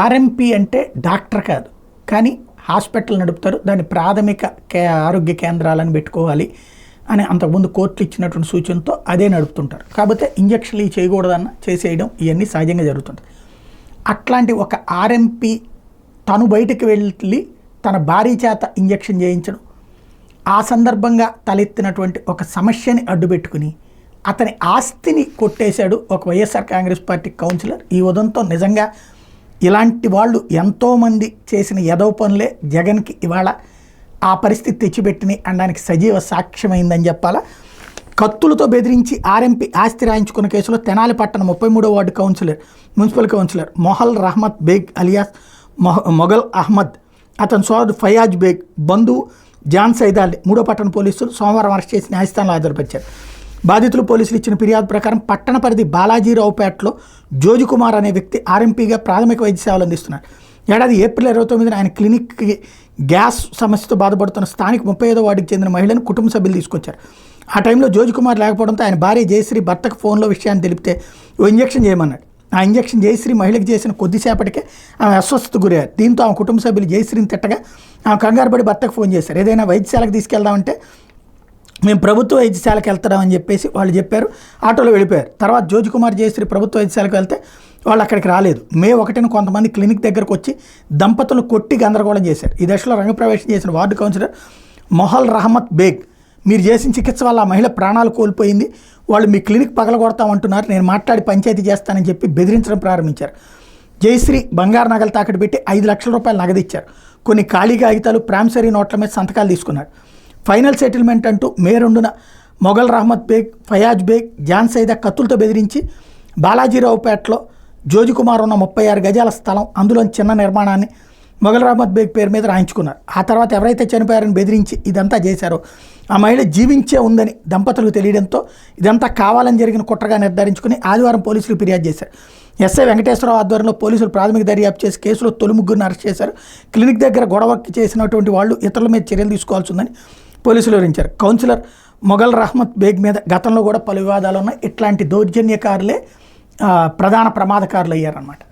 RMP అంటే doctor కాదు, కానీ హాస్పిటల్ నడుపుతారు. దాన్ని ప్రాథమిక ఆరోగ్య కేంద్రాలను పెట్టుకోవాలి అని అంతకుముందు కోర్టులు ఇచ్చినటువంటి సూచనతో అదే నడుపుతుంటారు. కాకపోతే ఇంజక్షన్లు చేయకూడదన్న చేసేయడం ఇవన్నీ సహజంగా జరుగుతుంటుంది. అట్లాంటి ఒక ఆర్ఎంపీ తను బయటకు వెళ్ళి తన భార్య చేత ఇంజక్షన్ చేయించడం, ఆ సందర్భంగా తలెత్తినటువంటి ఒక సమస్యని అడ్డుపెట్టుకుని అతని ఆస్తిని కొట్టేశాడు ఒక వైఎస్ఆర్ కాంగ్రెస్ పార్టీ కౌన్సిలర్. ఈ ఉదంతో నిజంగా ఇలాంటి వాళ్ళు ఎంతోమంది చేసిన ఎదవ పనులే జగన్కి ఇవాళ ఆ పరిస్థితి తెచ్చిపెట్టినాయి అనడానికి సజీవ సాక్ష్యమైందని చెప్పాలా. కత్తులతో బెదిరించి ఆర్ఎంపీ ఆస్తి రాయించుకున్న కేసులో తెనాలి పట్టణ 33వ ward councillor municipal councillor Mohal Rahmat Beg alias Mughal Ahmad, అతని సోదరుడు ఫయాజ్ బేగ్, బంధువు జాన్ సైదాల్ని 3వ పట్టణ పోలీసులు సోమవారం అరెస్ట్ చేసి న్యాయస్థానంలో హాజరుపరిచారు. బాధితులు పోలీసులు ఇచ్చిన ఫిర్యాదు ప్రకారం పట్టణ పరిధి బాలాజీరావుపేటలో జోజికుమార్ అనే వ్యక్తి ఆర్ఎంపీగా ప్రాథమిక వైద్య సేవలు అందిస్తున్నారు. ఏడాది ఏప్రిల్ 29న ఆయన క్లినిక్కి గ్యాస్ సమస్యతో బాధపడుతున్న స్థానిక 35వ వార్డుకి చెందిన మహిళను కుటుంబ సభ్యులు తీసుకొచ్చారు. ఆ టైంలో జోజికుమార్ లేకపోవడంతో ఆయన భార్య జయశ్రీ భర్తకు ఫోన్లో విషయాన్ని తెలిపితే ఓ ఇంజక్షన్ చేయమన్నాడు. ఆ ఇంజక్షన్ జయశ్రీ మహిళకి చేసిన కొద్దిసేపటికే ఆమె అస్వస్థతకు గురయ్యారు. దీంతో ఆమె కుటుంబ సభ్యులు జయశ్రీని తిట్టగా ఆమె కంగారు పడి భర్తకు ఫోన్ చేశారు. ఏదైనా వైద్యశాలకు తీసుకెళ్దామంటే మేము ప్రభుత్వ వైద్యశాలకు వెళ్తామని చెప్పేసి వాళ్ళు చెప్పారు. ఆటోలో వెళ్ళిపోయారు. తర్వాత జోజికుమార్ జయశ్రీ ప్రభుత్వ వైద్యశాలకు వెళ్తే వాళ్ళు అక్కడికి రాలేదు. మే 1న కొంతమంది క్లినిక్ దగ్గరకు వచ్చి దంపతులను కొట్టి గందరగోళం చేశారు. ఈ దశలో రంగప్రవేశం చేసిన వార్డు కౌన్సిలర్ మొహల్ రహమత్ బేగ్, మీరు చేసిన చికిత్స వల్ల ఆ మహిళ ప్రాణాలు కోల్పోయింది, వాళ్ళు మీ క్లినిక్ పగలగొడతామంటున్నారు, నేను మాట్లాడి పంచాయతీ చేస్తానని చెప్పి బెదిరించడం ప్రారంభించారు. జయశ్రీ బంగారు నగలు తాకట్టు పెట్టి 5 లక్షల రూపాయలు నగదిచ్చారు. కొన్ని ఖాళీ కాగితాలు ప్రామిసరీ నోట్ల మీద సంతకాలు తీసుకున్నారు. ఫైనల్ సెటిల్మెంట్ అంటూ మే 2న మొఘల్ రహమత్ బేగ్, ఫయాజ్ బేగ్, జాన్ సైదా కత్తులతో బెదిరించి బాలాజీరావుపేటలో జోజికుమార్ ఉన్న 36 గజాల స్థలం, అందులో చిన్న నిర్మాణాన్ని మొఘల్ రహమత్ బేగ్ పేరు మీద రాయించుకున్నారు. ఆ తర్వాత ఎవరైతే చనిపోయారని బెదిరించి ఇదంతా చేశారో ఆ మహిళ జీవించే ఉందని దంపతులకు తెలియడంతో ఇదంతా కావాలని జరిగిన కుట్రగా నిర్ధారించుకుని ఆదివారం పోలీసులు ఫిర్యాదు చేశారు. ఎస్ఐ వెంకటేశ్వరరావు ఆధ్వర్యంలో పోలీసులు ప్రాథమిక దర్యాప్తు చేసి కేసులో తొలి 3 అరెస్ట్ చేశారు. క్లినిక్ దగ్గర గొడవకి చేసినటువంటి వాళ్ళు ఇతరుల మీద చర్యలు తీసుకోవాల్సి ఉందని పోలీసులు వివరించారు. కౌన్సిలర్ మొఘల్ రహమత్ బేగ్ మీద గతంలో కూడా పలు వివాదాలు ఉన్నాయి. ఇట్లాంటి దౌర్జన్యకారులే ప్రధాన ప్రమాదకారులు అయ్యారన్నమాట.